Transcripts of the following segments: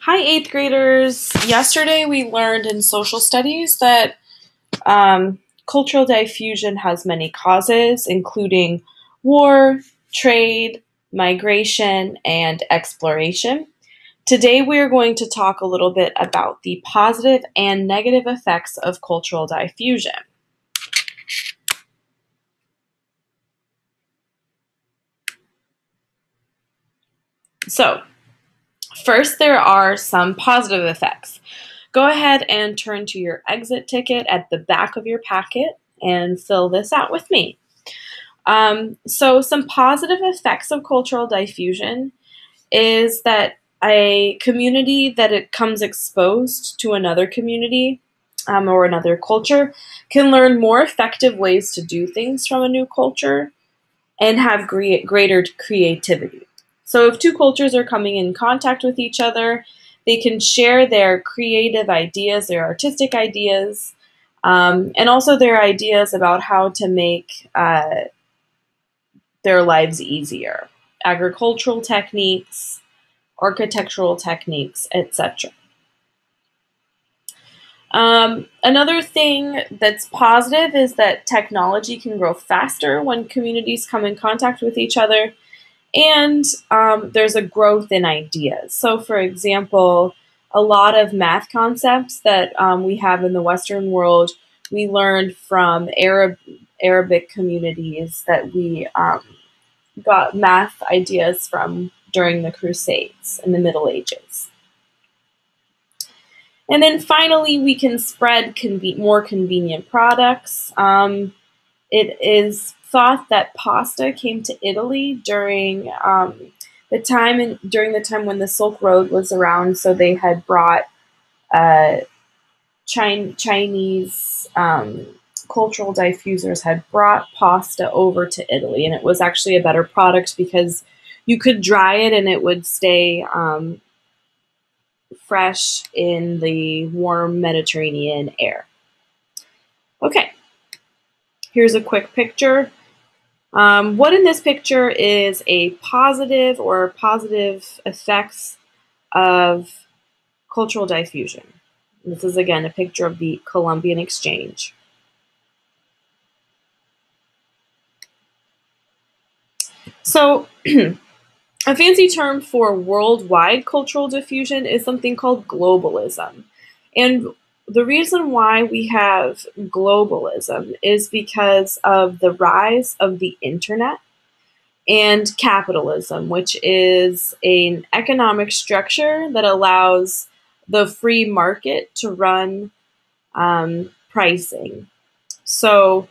Hi, eighth graders. Yesterday we learned in social studies that cultural diffusion has many causes, including war, trade, migration, and exploration. Today we are going to talk a little bit about the positive and negative effects of cultural diffusion. So, first, there are some positive effects. Go ahead and turn to your exit ticket at the back of your packet and fill this out with me. So some positive effects of cultural diffusion is that a community that it comes exposed to another community or another culture can learn more effective ways to do things from a new culture and have greater creativity. So if two cultures are coming in contact with each other, they can share their creative ideas, their artistic ideas, and also their ideas about how to make their lives easier. Agricultural techniques, architectural techniques, etc. Another thing that's positive is that technology can grow faster when communities come in contact with each other, and there's a growth in ideas. So, for example, a lot of math concepts that we have in the Western world, we learned from Arabic communities that we got math ideas from during the Crusades in the Middle Ages. And then finally, we can spread more convenient products. It is thought that pasta came to Italy during the time when the Silk Road was around. So they had brought Chinese cultural diffusers had brought pasta over to Italy, and it was actually a better product because you could dry it and it would stay fresh in the warm Mediterranean air. Okay, here's a quick picture. What in this picture is a positive or positive effects of cultural diffusion? This is again a picture of the Columbian Exchange. So a fancy term for worldwide cultural diffusion is something called globalism. And the reason why we have globalism is because of the rise of the internet and capitalism, which is an economic structure that allows the free market to run pricing. So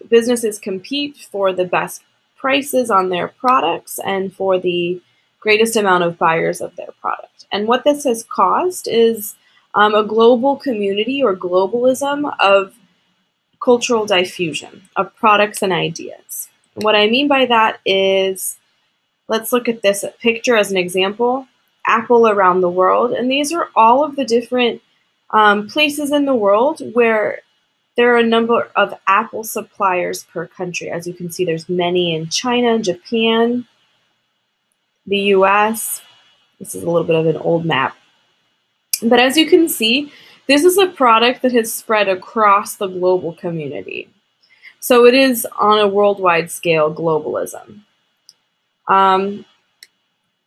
businesses compete for the best prices on their products and for the greatest amount of buyers of their product. And what this has caused is a global community or globalism of cultural diffusion of products and ideas. And what I mean by that is, let's look at this picture as an example. Apple around the world, and these are all of the different places in the world where there are a number of Apple suppliers per country. As you can see, there's many in China, Japan, the US. This is a little bit of an old map. But as you can see, this is a product that has spread across the global community. So it is on a worldwide scale globalism.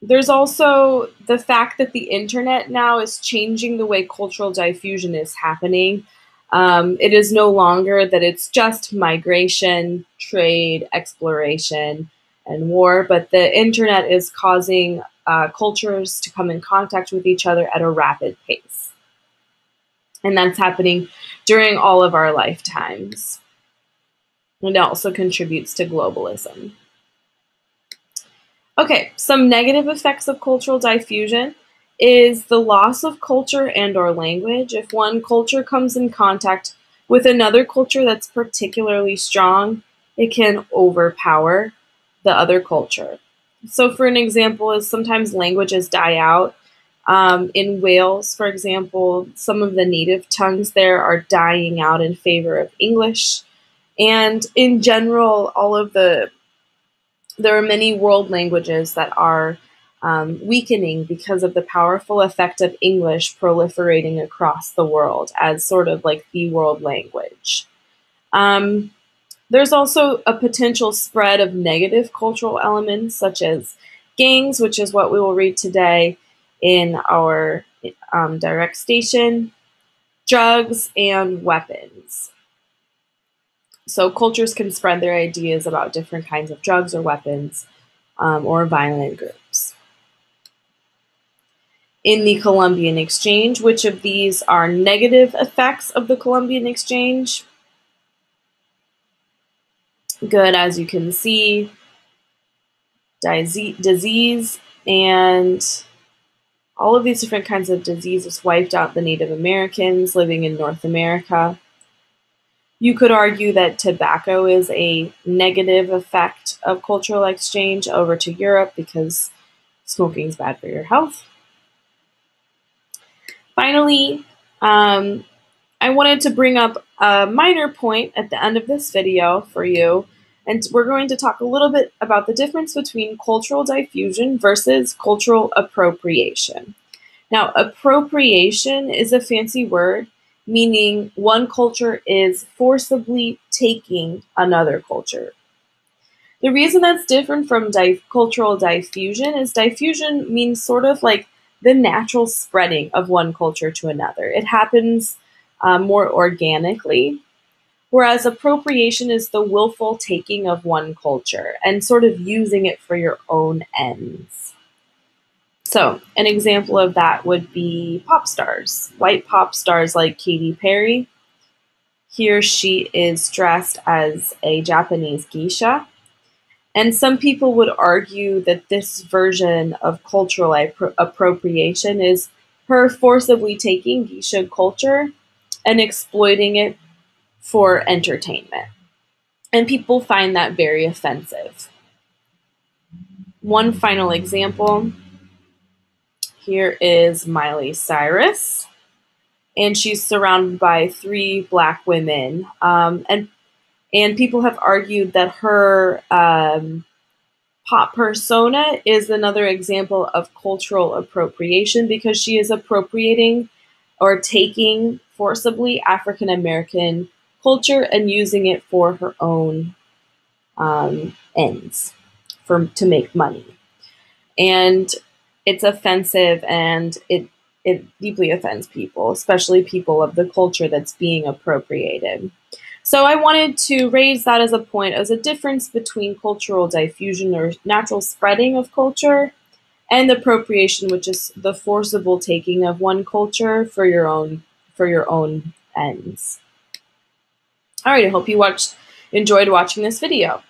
There's also the fact that the internet now is changing the way cultural diffusion is happening. It is no longer that it's just migration, trade, exploration, and war, but the internet is causing cultures to come in contact with each other at a rapid pace. And that's happening during all of our lifetimes. And it also contributes to globalism. Okay, some negative effects of cultural diffusion is the loss of culture and or language. If one culture comes in contact with another culture that's particularly strong, it can overpower the other culture. So for an example, is sometimes languages die out. In Wales, for example, some of the native tongues there are dying out in favor of English. And in general, there are many world languages that are weakening because of the powerful effect of English proliferating across the world as sort of like the world language. There's also a potential spread of negative cultural elements such as gangs, which is what we will read today in our direct station, drugs, and weapons. So cultures can spread their ideas about different kinds of drugs or weapons or violent groups. In the Columbian Exchange, which of these are negative effects of the Columbian Exchange? Good, as you can see, disease, and all of these different kinds of diseases wiped out the Native Americans living in North America. You could argue that tobacco is a negative effect of cultural exchange over to Europe because smoking is bad for your health. Finally, I wanted to bring up a minor point at the end of this video for you, and we're going to talk a little bit about the difference between cultural diffusion versus cultural appropriation. Now, appropriation is a fancy word meaning one culture is forcibly taking another culture. The reason that's different from cultural diffusion is diffusion means sort of like the natural spreading of one culture to another. It happens more organically, whereas appropriation is the willful taking of one culture and sort of using it for your own ends. So an example of that would be pop stars, white pop stars like Katy Perry. Here she is dressed as a Japanese geisha. And some people would argue that this version of cultural appropriation is her forcibly taking geisha culture and exploiting it for entertainment. And people find that very offensive. One final example. Here is Miley Cyrus, and she's surrounded by 3 Black women. And people have argued that her pop persona is another example of cultural appropriation because she is appropriating or taking forcibly African American culture and using it for her own ends, to make money. And it's offensive, and it deeply offends people, especially people of the culture that's being appropriated. So I wanted to raise that as a point, as a difference between cultural diffusion or natural spreading of culture and appropriation, which is the forcible taking of one culture for your own ends. All right, I hope you enjoyed watching this video.